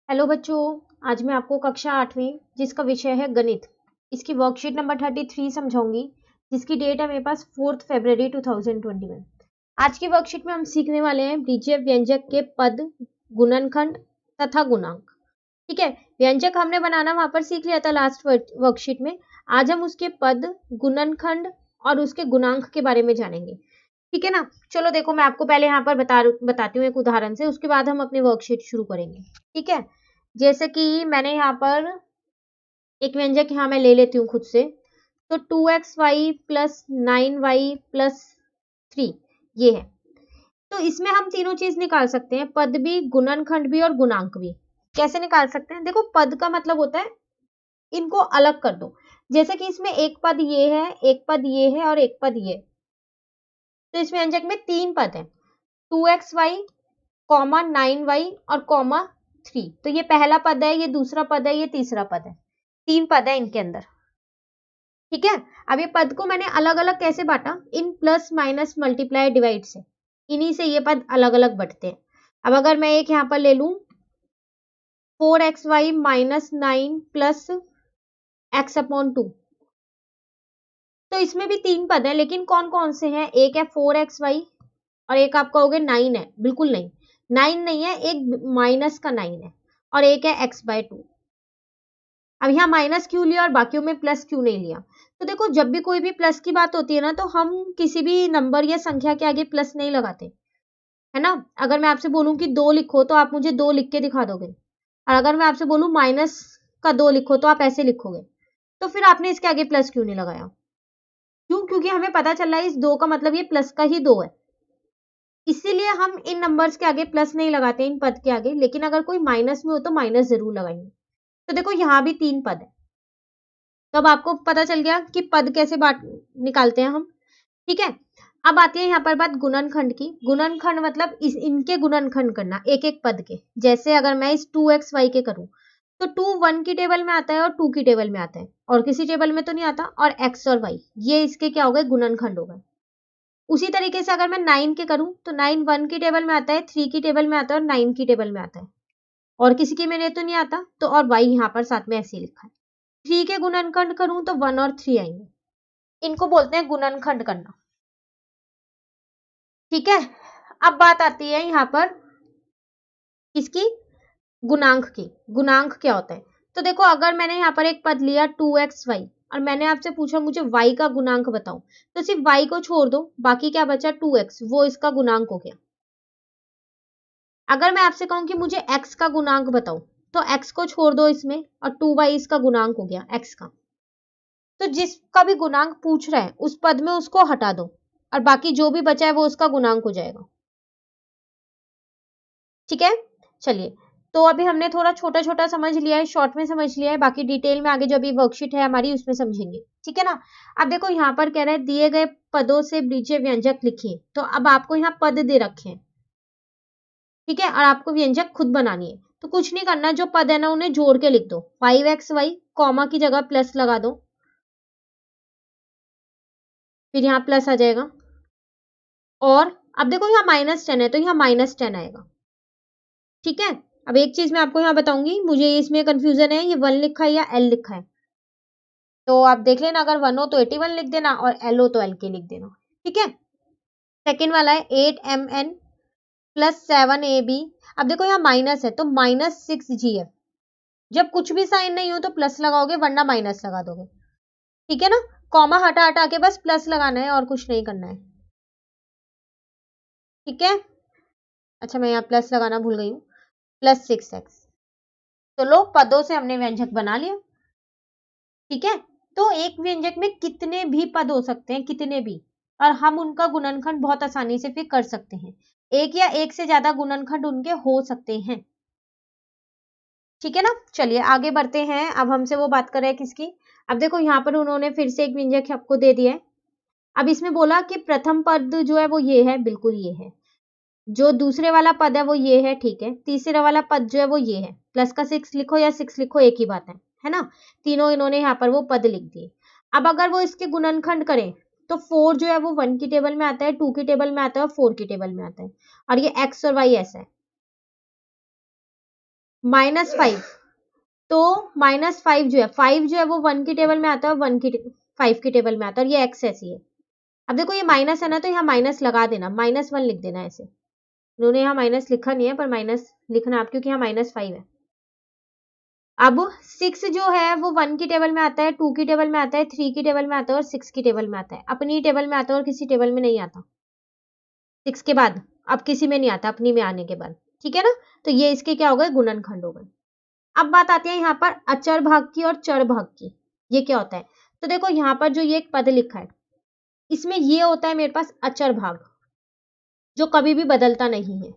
Hello बच्चों, आज मैं आपको कक्षा 8वीं जिसका विषय है गणित, इसकी वर्कशीट नंबर 33 समझाऊंगी, जिसकी डेट है मेरे पास 4 फरवरी 2021। आज की वर्कशीट में हम सीखने वाले हैं बीजीय व्यंजक के पद, गुणनखंड तथा गुणांक। ठीक है, व्यंजक हमने बनाना वहां पर सीख लिया था लास्ट वर्कशीट में। आज हम उसके पद, गुणनखंड और उसके गुणांक के बारे में जानेंगे। ठीक है ना। चलो देखो, मैं आपको पहले यहाँ पर बताती हूँ एक उदाहरण से, उसके बाद हम अपनी वर्कशीट शुरू करेंगे। ठीक है, जैसे कि मैंने यहाँ पर एक व्यंजक यहाँ मैं ले लेती हूँ खुद से। तो 2xy प्लस 9y प्लस 3 ये है। तो इसमें हम तीनों चीज निकाल सकते हैं, पद भी, गुणनखंड भी और गुणांक भी। कैसे निकाल सकते हैं? देखो, पद का मतलब होता है इनको अलग कर दो। जैसे कि इसमें एक पद ये है, एक पद ये है और एक पद ये। तो इस व्यंजक में तीन पद है, 2xy कॉमा 9y और कॉमा 3। तो ये पहला पद है, ये दूसरा पद है, ये तीसरा पद है। तीन पद है इनके अंदर। ठीक है, अब ये पद को मैंने अलग अलग कैसे बांटा? In plus minus multiply divide से, इन्हीं से ये पद अलग अलग बढ़ते हैं। अब अगर मैं एक यहाँ पर ले लूं 4xy minus 9 plus x upon 2, तो इसमें भी तीन पद है, लेकिन कौन कौन से हैं? एक है 4xy और एक आप कहोगे 9 है। बिल्कुल नहीं, 9 नहीं है, एक माइनस का 9 है और एक है x/2। अब यहाँ माइनस क्यों लिया और बाकियों में प्लस क्यों नहीं लिया? तो देखो, जब भी कोई भी प्लस की बात होती है ना, तो हम किसी भी नंबर या संख्या के आगे प्लस नहीं लगाते, है ना। अगर मैं आपसे बोलूं कि 2 लिखो तो आप मुझे 2 लिख के दिखा दोगे, और अगर मैं आपसे बोलूं माइनस का 2 लिखो तो आप ऐसे लिखोगे। तो फिर आपने इसके आगे प्लस क्यों नहीं लगाया? क्यों? क्योंकि हमें पता चल रहा है इस 2 का मतलब ये प्लस का ही 2 है, इसीलिए हम इन नंबर्स के आगे प्लस नहीं लगाते, इन पद के आगे। लेकिन अगर कोई माइनस में हो तो माइनस जरूर लगाएंगे। तो देखो, यहाँ भी तीन पद है। तो अब आपको पता चल गया कि पद कैसे बांट निकालते हैं हम। ठीक है, अब आती है यहाँ पर बात गुणनखंड की। गुणनखंड मतलब इनके गुणनखंड करना, एक एक पद के। जैसे अगर मैं इस 2xy के करूं, तो 2 1 की टेबल में आता है और 2 की टेबल में आता है, और किसी टेबल में तो नहीं आता। और x और y ये इसके क्या हो गए? गुणनखंड हो गए। उसी तरीके से अगर मैं 9 के करूं, तो 9 1 की टेबल में आता है, 3 की टेबल में आता है और 9 की टेबल में आता है, और किसी की में तो नहीं आता। तो और y यहाँ पर साथ में ऐसे ही लिखा है। 3 के गुणनखंड करूं तो 1 और 3 आएंगे। इनको बोलते हैं गुणनखंड करना। ठीक है, अब बात आती है यहाँ पर इसकी गुणांक की। गुणांक क्या होता है? तो देखो, अगर मैंने यहाँ पर एक पद लिया 2xy और मैंने आपसे पूछा मुझे y का गुणांक बताओ, तो सिर्फ y को छोड़ दो, बाकी क्या बचा? 2x, वो इसका गुणांक हो गया। अगर मैं आपसे कहूं कि मुझे x का गुणांक बताओ, तो x को छोड़ दो इसमें, और 2y इसका गुणांक हो गया x का। तो जिसका भी गुणांक पूछ रहा है उस पद में उसको हटा दो, और बाकी जो भी बचा है वो उसका गुणांक हो जाएगा। ठीक है, चलिए। तो अभी हमने थोड़ा छोटा छोटा समझ लिया है, शॉर्ट में समझ लिया है, बाकी डिटेल में आगे जो भी वर्कशीट है हमारी उसमें समझेंगे। ठीक है ना। अब देखो, यहाँ पर कह रहा है दिए गए पदों से बीजीय व्यंजक लिखिए। तो अब आपको यहाँ पद दे रखे हैं, ठीक है, और आपको व्यंजक खुद बनानी है। तो कुछ नहीं करना, जो पद है ना उन्हें जोड़ के लिख दो। 5xy कॉमा की जगह प्लस लगा दो, फिर यहाँ प्लस आ जाएगा। और अब देखो, यहाँ -10 है तो यहाँ -10 आएगा। ठीक है, अब एक चीज मैं आपको यहाँ बताऊंगी, मुझे इसमें कंफ्यूजन है, ये 1 लिखा है या l लिखा है। तो आप देख लेना, अगर 1 हो तो 81 लिख देना, और l हो तो LK लिख देना। ठीक है, सेकेंड वाला है 8mn प्लस 7ab। अब देखो, यहाँ माइनस है तो -6gf। जब कुछ भी साइन नहीं हो तो प्लस लगाओगे, वरना माइनस लगा दोगे। ठीक है ना। कॉमा हटा हटा के बस प्लस लगाना है और कुछ नहीं करना है। ठीक है, अच्छा मैं यहाँ प्लस लगाना भूल गई हूँ। +6x। तो लो, पदों से हमने व्यंजक बना लिया। ठीक है, तो एक व्यंजक में कितने भी पद हो सकते हैं, कितने भी, और हम उनका गुणनखंड बहुत आसानी से फिर कर सकते हैं। एक या एक से ज्यादा गुणनखंड उनके हो सकते हैं। ठीक है ना। चलिए आगे बढ़ते हैं। अब हमसे वो बात कर रहे हैं किसकी? अब देखो, यहाँ पर उन्होंने फिर से एक व्यंजक आपको दे दिया है। अब इसमें बोला कि प्रथम पद जो है वो ये है, बिल्कुल ये है। जो दूसरे वाला पद है वो ये है, ठीक है। तीसरा वाला पद जो है वो ये है। प्लस का 6 लिखो या 6 लिखो, एक ही बात है ना। तीनों इन्होंने यहाँ पर वो पद लिख दिए। अब अगर वो इसके गुणनखंड करें, तो 4 जो है वो 1 की टेबल में आता है, 2 की टेबल में आता है और 4 की टेबल में आता है, और ये x और y ऐसा है। -5, तो -5 जो है, 5 जो है वो 1 की टेबल में आता है और 5 की टेबल में आता है, और ये x ऐसी है। अब देखो ये माइनस है ना, तो यहाँ माइनस लगा देना, -1 लिख देना ऐसे। उन्होंने यहाँ माइनस लिखा नहीं है, पर माइनस लिखना आप, क्योंकि यहाँ -5 है। अब 6 जो है वो 1 की टेबल में आता है, 2 की टेबल में आता है, 3 की टेबल में आता है और 6 की टेबल में आता है। अपनी टेबल में आता है और किसी टेबल में नहीं आता। 6 के बाद अब किसी में नहीं आता, अपनी में आने के बाद, ठीक है ना। तो ये इसके क्या हो गए, गुणनखंड हो गए। अब बात आती है यहाँ पर अचर भाग की और चर भाग की। ये क्या होता है, तो देखो यहाँ पर जो ये एक पद लिखा है, इसमें ये होता है मेरे पास अचर भाग, जो कभी भी बदलता नहीं है।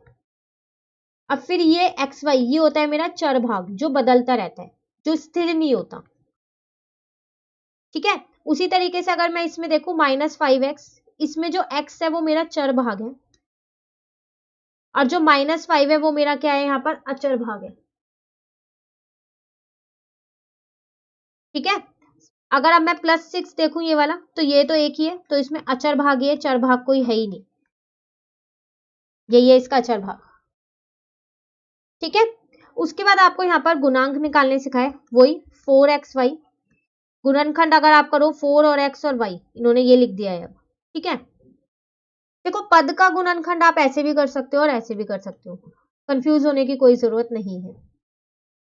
अब फिर ये एक्स वाई, ये होता है मेरा चर भाग, जो बदलता रहता है, जो स्थिर नहीं होता, ठीक है। उसी तरीके से अगर मैं इसमें देखूं -5x, इसमें जो x है वो मेरा चर भाग है, और जो -5 है वो मेरा क्या है, यहाँ पर अचर भाग है, ठीक है। अगर अब मैं +6 देखूं ये वाला, तो ये तो एक ही है, तो इसमें अचर भाग ही है, चर भाग कोई है ही नहीं, यही है इसका अचर भाग, ठीक है। उसके बाद आपको यहाँ पर गुणांक निकालने सिखाए, वही 4xy, गुणनखंड अगर आप करो 4 और x और y, इन्होंने ये लिख दिया है अब, ठीक है। देखो पद का गुणनखंड आप ऐसे भी कर सकते हो और ऐसे भी कर सकते हो, कंफ्यूज होने की कोई जरूरत नहीं है,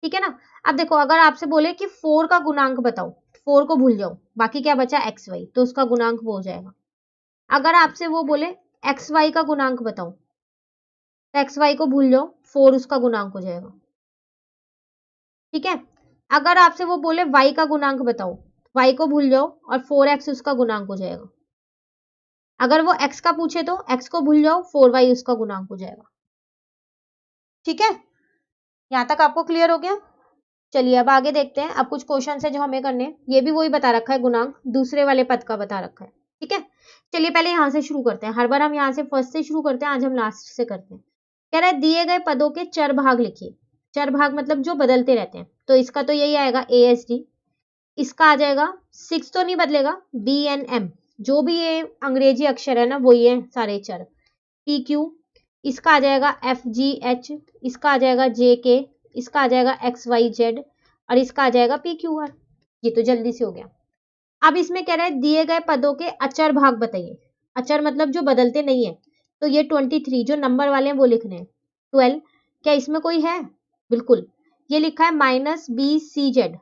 ठीक है ना। अब देखो अगर आपसे बोले कि 4 का गुणांक बताओ, 4 को भूल जाओ, बाकी क्या बचा एक्स वाई, तो उसका गुणांक वो हो जाएगा। अगर आपसे वो बोले एक्स वाई का गुणांक बताओ, तो एक्स वाई को भूल जाओ, 4 उसका गुणांक हो जाएगा, ठीक है। अगर आपसे वो बोले वाई का गुणांक बताओ, वाई को भूल जाओ और 4x उसका गुणांक हो जाएगा। अगर वो x का पूछे तो x को भूल जाओ, 4y उसका गुणांक हो जाएगा, ठीक है। यहां तक आपको क्लियर हो गया। चलिए अब आगे देखते हैं। अब कुछ क्वेश्चन है जो हमें करने हैं, ये भी वही बता रखा है, गुणांक दूसरे वाले पद का बता रखा है, ठीक है। चलिए पहले यहां से शुरू करते हैं, हर बार हम यहाँ से फर्स्ट से शुरू करते हैं, आज हम लास्ट से करते हैं। कह रहा है दिए गए पदों के चर भाग लिखिए। चर भाग मतलब जो बदलते रहते हैं, तो इसका तो यही आएगा ASD, इसका आ जाएगा 6 तो नहीं बदलेगा, BNM, जो भी ये अंग्रेजी अक्षर है ना वही है सारे चर, PQ, इसका आ जाएगा FGH, इसका आ जाएगा JK, इसका आ जाएगा XYZ, और इसका आ जाएगा PQR। ये तो जल्दी से हो गया। अब इसमें कह रहा है दिए गए पदों के अचर भाग बताइए। अचर मतलब जो बदलते नहीं है, तो ये 23 जो नंबर वाले हैं वो लिखने हैं, 12, क्या इसमें कोई है, बिल्कुल, ये लिखा है -BCZ,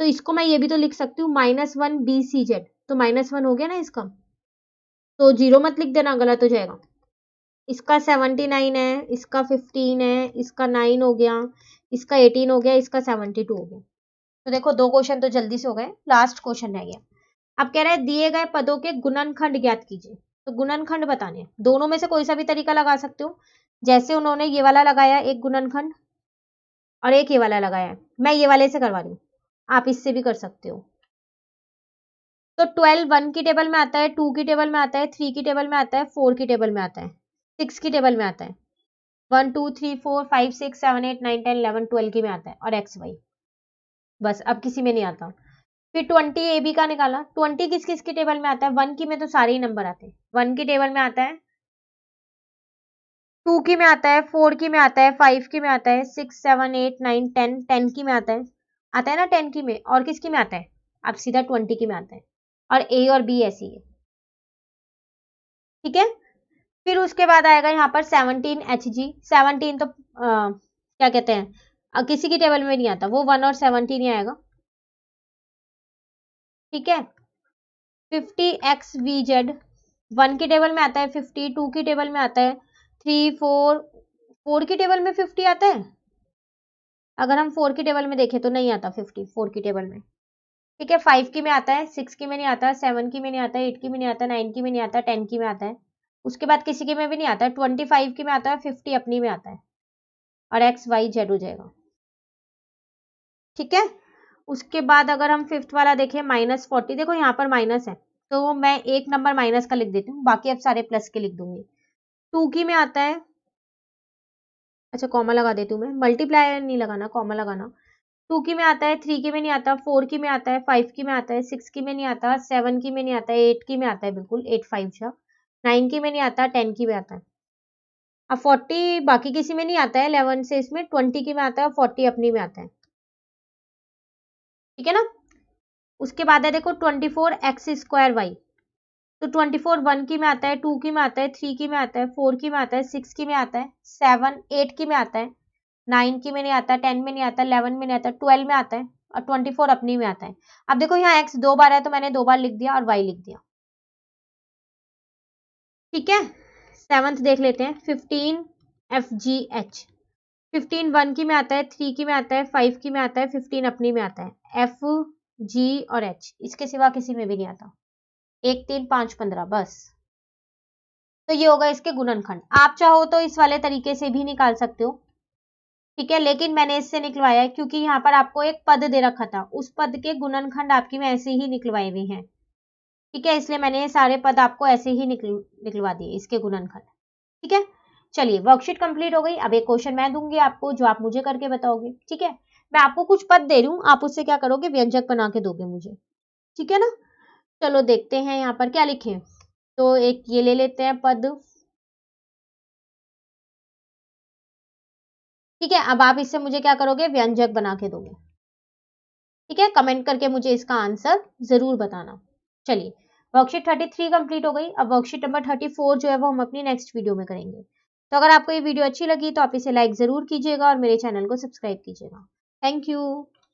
तो इसको मैं ये भी तो लिख सकती हूँ -1 BCZ, तो -1 हो गया ना इसका, तो 0 मत लिख देना, गलत हो जाएगा। इसका 79 है, इसका 15 है, इसका 9 हो गया, इसका 18 हो गया, इसका 72 हो गया। तो देखो 2 क्वेश्चन तो जल्दी से हो गए, लास्ट क्वेश्चन रह गया। अब कह रहा है दिए गए पदों के गुणनखंड ज्ञात कीजिए, तो गुणनखंड बताने हैं, दोनों में से कोई सा भी तरीका लगा सकते हो, जैसे उन्होंने ये वाला लगाया एक गुणनखंड, और एक ये वाला लगाया है, मैं ये वाले से करवा रही हूँ, आप इससे भी कर सकते हो। तो 12 1 की टेबल में आता है, 2 की टेबल में आता है, 3 की टेबल में आता है, 4 की टेबल में आता है, 6 की टेबल में आता है, 1 2 3 4 5 6 7 8 9 10 11 12 की में आता है, और एक्स वाई, बस अब किसी में नहीं आता। फिर 20 AB का निकाला, 20 किस किस की टेबल में आता है, 1 की में तो सारे ही नंबर आते हैं, 1 की टेबल में आता है, 2 की में आता है, 4 की में आता है, 5 की में आता है, 6 7 8 9 10 10 की में आता है ना 10 की में, और किसकी में आता है, अब सीधा 20 की में आता है, और A और B ऐसी है, ठीक है। फिर उसके बाद आएगा यहाँ पर 17 HG, 17 तो क्या कहते हैं, किसी की टेबल में नहीं आता, वो 1 और 17 ही आएगा, ठीक है। 50XVZ, 1 की टेबल में आता है 50, 2 की टेबल में आता है 3 4, 4 की टेबल में 50 आता है, अगर हम 4 की टेबल में देखें तो नहीं आता 50 4 की टेबल में, ठीक है। 5 की में आता है, 6 की में नहीं आता, 7 की में नहीं आता, 8 की में नहीं आता, 9 की में नहीं आता, 10 की में आता है, उसके बाद किसी की में भी नहीं आता, 25 की में आता है, 50 अपनी में आता है, और XYZ हो जाएगा, ठीक है। उसके बाद अगर हम फिफ्थ वाला देखें -40, देखो यहाँ पर माइनस है, तो मैं एक नंबर माइनस का लिख देती हूँ, बाकी अब सारे प्लस के लिख दूंगी। 2 की में आता है, अच्छा कॉमा लगा देती हूँ मैं, मल्टीप्लाई नहीं लगाना, कॉमा लगाना। 2 की में आता है, 3 की में नहीं आता, 4 की में आता है, 5 की में आता है, 6 की में नहीं आता, 7 की में नहीं आता, 8 की में आता है, बिल्कुल 8 5 9 की में नहीं आता, 10 की में आता है। अब 40 बाकी किसी में नहीं आता है, 11 से इसमें 20 की में आता है और 40 अपनी में आता है, ठीक है ना। उसके बाद है देखो 24 एक्स स्क्वायर वाई, तो 24 1 की में आता है, 2 की में आता है, 3 की में आता है, 4 की में आता है, 6 की में आता है, 7 8 की में आता है, 9 की में नहीं आता, 10 में नहीं आता, 11 में नहीं आता, 12 में आता है और 24 अपनी में आता है। अब देखो यहाँ x 2 बार है तो मैंने 2 बार लिख दिया और y लिख दिया, ठीक है। 7th देख लेते हैं, 15 FGH, 15 1 की में आता है, 3 की में आता है, 5 की में आता है, 15 अपनी में आता है, F G और H, इसके सिवा किसी में भी नहीं आता। 1 3 5 15 बस। तो ये होगा इसके गुणनखंड। आप चाहो तो इस वाले तरीके से भी निकाल सकते हो, ठीक है, लेकिन मैंने इससे निकलवाया है क्योंकि यहाँ पर आपको एक पद दे रखा था, उस पद के गुणनखंड आपकी में ऐसे ही निकलवाए हुए हैं, ठीक है, इसलिए मैंने ये सारे पद आपको ऐसे ही निकलवा दिए, इसके गुणनखंड, ठीक है। चलिए वर्कशीट कंप्लीट हो गई। अब एक क्वेश्चन मैं दूंगी आपको जो आप मुझे करके बताओगे, ठीक है। मैं आपको कुछ पद दे रही हूँ, आप उससे क्या करोगे, व्यंजक बना के दोगे मुझे, ठीक है ना। चलो देखते हैं यहाँ पर क्या लिखे। तो एक ये ले लेते हैं पद, ठीक है। अब आप इससे मुझे क्या करोगे, व्यंजक बना के दोगे, ठीक है। कमेंट करके मुझे इसका आंसर जरूर बताना। चलिए वर्कशीट 33 कंप्लीट हो गई। अब वर्कशीट नंबर 34 जो है वो हम अपनी नेक्स्ट वीडियो में करेंगे। तो अगर आपको ये वीडियो अच्छी लगी तो आप इसे लाइक जरूर कीजिएगा और मेरे चैनल को सब्सक्राइब कीजिएगा। Thank you.